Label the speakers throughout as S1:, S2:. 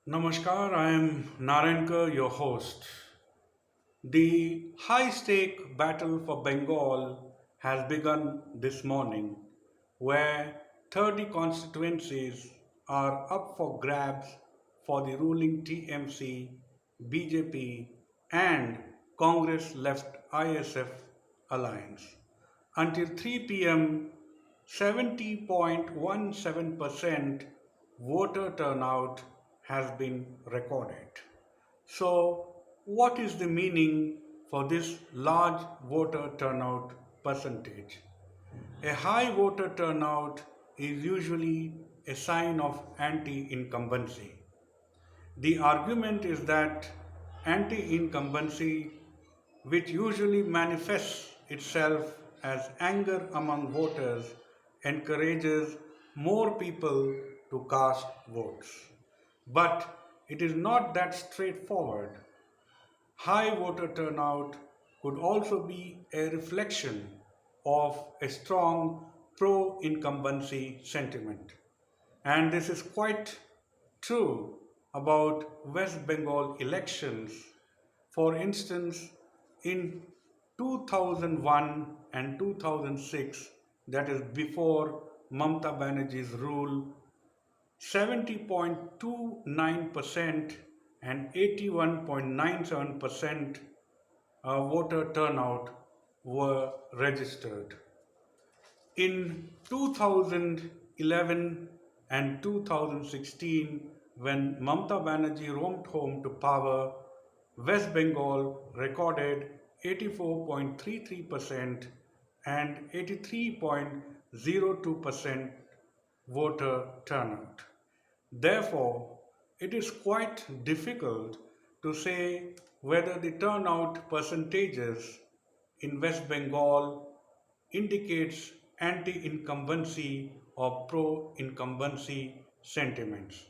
S1: Namaskar, I am Narayankar, your host. The high stake battle for Bengal has begun this morning, where 30 constituencies are up for grabs for the ruling TMC, BJP, and Congress left ISF alliance. Until 3 p.m., 70.17% voter turnout has been recorded. So, what is the meaning for this large voter turnout percentage? A high voter turnout is usually a sign of anti incumbency. The argument is that anti incumbency, which usually manifests itself as anger among voters, encourages more people to cast votes. But it is not that straightforward. High voter turnout could also be a reflection of a strong pro incumbency sentiment. And this is quite true about West Bengal elections. For instance, in 2001 and 2006, that is before Mamta Banerjee's rule, 70.29% and 81.97% voter turnout were registered. In 2011 and 2016, when Mamta Banerjee roamed home to power, West Bengal recorded 84.33% and 83.02% voter turnout. Therefore, it is quite difficult to say whether the turnout percentages in West Bengal indicates anti-incumbency or pro-incumbency sentiments.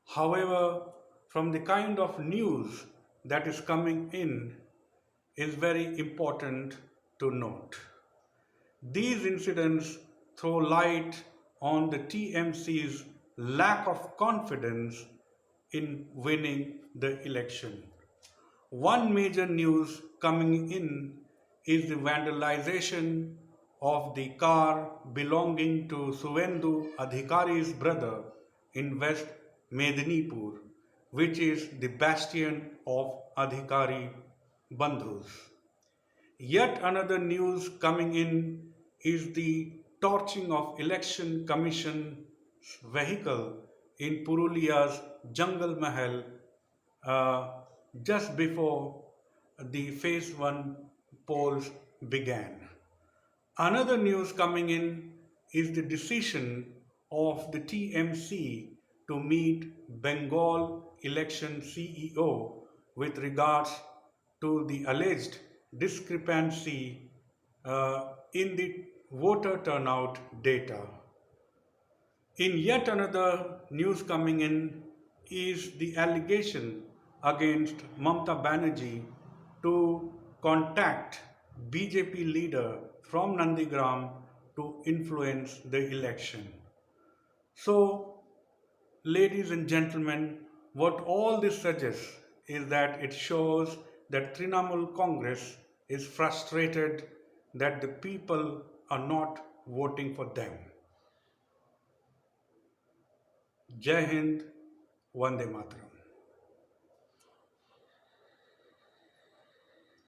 S1: However, from the kind of news that is coming in is very important to note. These incidents throw light on the TMC's lack of confidence in winning the election. One major news coming in is the vandalization of the car belonging to Suvendu Adhikari's brother in West Medinipur, which is the bastion of Adhikari Bandhus. Yet another news coming in is the torching of Election Commission's vehicle in Purulia's Jungle Mahal uh, just before the phase 1 polls began. Another news coming in is the decision of the TMC to meet Bengal election CEO with regards to the alleged discrepancy in the voter turnout data. In yet another news coming in is the allegation against Mamta Banerjee to contact BJP leader from Nandigram to influence the election. So, ladies and gentlemen, what all this suggests is that it shows that Trinamool Congress is frustrated that the people are not voting for them. Jai Hind, Vande Mataram.